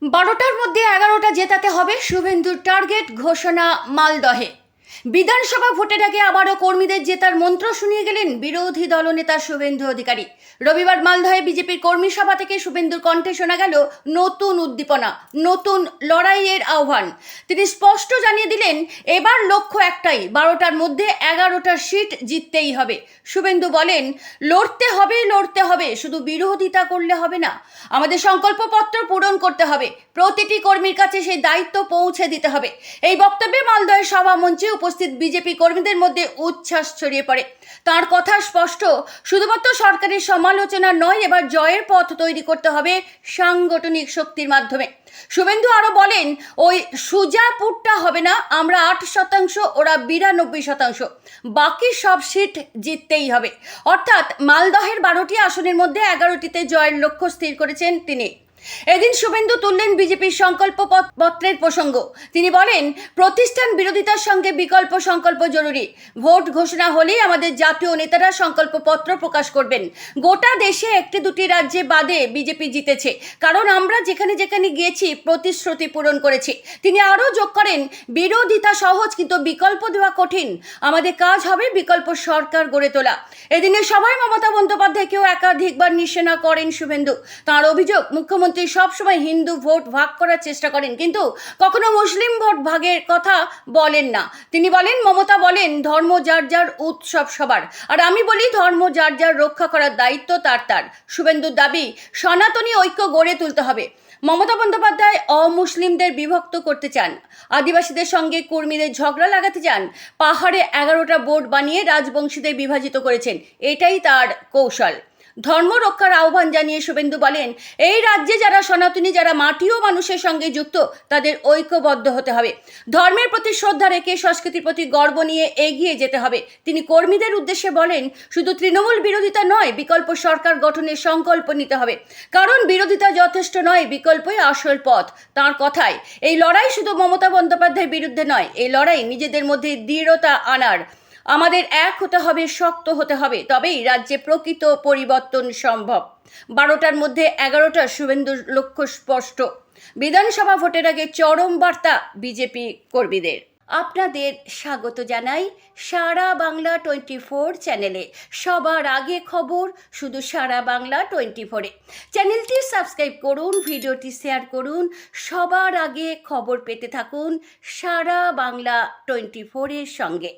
12টার মধ্যে 11টা জেতাতে হবে, শুভেন্দুর টার্গেট ঘোষণা মালদহে। বিধানসভা ভোটের আগে আবারও কর্মীদের জেতার মন্ত্র শুনিয়ে গেলেন বিরোধী দলনেতা শুভেন্দু অধিকারী। রবিবার মালদহে বিজেপির কর্মী সভা থেকে শুভেন্দুর কণ্ঠে শোনা গেল নতুন উদ্দীপনা, নতুন লড়াইয়ের আহ্বান। তিনি স্পষ্ট জানিয়ে দিলেন, এবার লক্ষ্য একটাই, 12টার মধ্যে 11টা সিট জিততেই হবে। শুভেন্দু বলেন, লড়তে হবে, শুধু বিরোধিতা করলে হবে না, আমাদের সংকল্পপত্র পূরণ করতে হবে, প্রতিটি কর্মীর কাছে সেই দায়িত্ব পৌঁছে দিতে হবে। এই বক্তব্যে মালদহের সভা মঞ্চে উপস্থিত বিজেপি কর্মীদের মধ্যে উচ্ছ্বাস ছড়িয়ে পড়ে। তার কথা স্পষ্ট, শুধুমাত্র সরকারের সমালোচনা নয়, এবার জয়ের পথ তৈরি করতে হবে সাংগঠনিক শক্তির মাধ্যমে। শুভেন্দু আরো বলেন, ওই সুজাপুরটা হবে না, আমরা 8%, ওরা 92%, বাকি সব সিট জিততেই হবে। অর্থাৎ মালদহের 12টি আসনের মধ্যে 11টিতে জয়ের লক্ষ্য স্থির করেছেন তিনি। এদিন শুভেন্দু তুললেন বিজেপির সংকল্প পত্রের প্রসঙ্গ। তিনি বলেন, প্রতিষ্ঠান বিরোধিতার সঙ্গে বিকল্প সংকল্প জরুরি। ভোট ঘোষণা হলেই আমাদের জাতীয় নেতারা সংকল্প পত্র প্রকাশ করবেন। গোটা দেশে একটি দুটি রাজ্যে বাদে বিজেপি জিতেছে, কারণ আমরা যেখানে যেখানে গিয়েছি প্রতিশ্রুতি পূরণ করেছি। তিনি আরও যোগ করেন, বিরোধিতা সহজ কিন্তু বিকল্প দেওয়া কঠিন। আমাদের কাজ হবে বিকল্প সরকার গড়ে তোলা। এদিনের সভায় মমতা বন্দ্যোপাধ্যায়কেও একাধিকবার নিশানা করেন শুভেন্দু। তাঁর অভিযোগ, মুখ্যমন্ত্রী সবসময় হিন্দু ভোট ভাগ করার চেষ্টা করেন, কিন্তু কখনো মুসলিম ভোট ভাগের কথা বলেন না। তিনি বলেন, মমতা বলেন, ধর্ম যার যার, উৎসব সবার, আর আমি বলি ধর্ম যার যার, রক্ষা করার দায়িত্ব তার। শুভেন্দুর দাবি, সনাতনী ঐক্য গড়ে তুলতে হবে। মমতা বন্দ্যোপাধ্যায় অমুসলিমদের বিভক্ত করতে চান, আদিবাসীদের সঙ্গে কর্মীদের ঝগড়া লাগাতে চান, পাহাড়ে 11টা বোর্ড বানিয়ে রাজবংশীদের বিভাজিত করেছেন, এটাই তার কৌশল। ধর্ম রক্ষার আহ্বান জানিয়ে শুভেন্দু বলেন, এই রাজ্যে যারা সনাতনী, যারা মাটি ও মানুষের সঙ্গে যুক্ত, তাদের ঐক্যবদ্ধ হতে হবে। ধর্মের প্রতি শ্রদ্ধা রেখে সংস্কৃতির প্রতি গর্ব নিয়ে এগিয়ে যেতে হবে। তিনি কর্মীদের উদ্দেশ্যে বলেন, শুধু তৃণমূল বিরোধিতা নয়, বিকল্প সরকার গঠনের সংকল্প নিতে হবে, কারণ বিরোধিতা যথেষ্ট নয়, বিকল্পই আসল পথ। তাঁর কথায়, এই লড়াই শুধু মমতা বন্দ্যোপাধ্যায়ের বিরুদ্ধে নয়, এই লড়াই নিজেদের মধ্যে দৃঢ়তা আনার। আমাদের এক হতে হবে, শক্ত হতে হবে, তবেই রাজ্যে প্রকৃত পরিবর্তন সম্ভব। 12টার মধ্যে 11টা, শুভেন্দুর লক্ষ্য স্পষ্ট। বিধানসভা ভোটের আগে চরম বার্তা বিজেপি কর্মীদের। আপনাদের স্বাগত জানাই সারা বাংলা 24 চ্যানেলে। সবার আগে খবর শুধু সারা বাংলা 24-এ। চ্যানেলটি সাবস্ক্রাইব করুন, ভিডিওটি শেয়ার করুন, সবার আগে খবর পেতে থাকুন সারা বাংলা 24-এর সঙ্গে।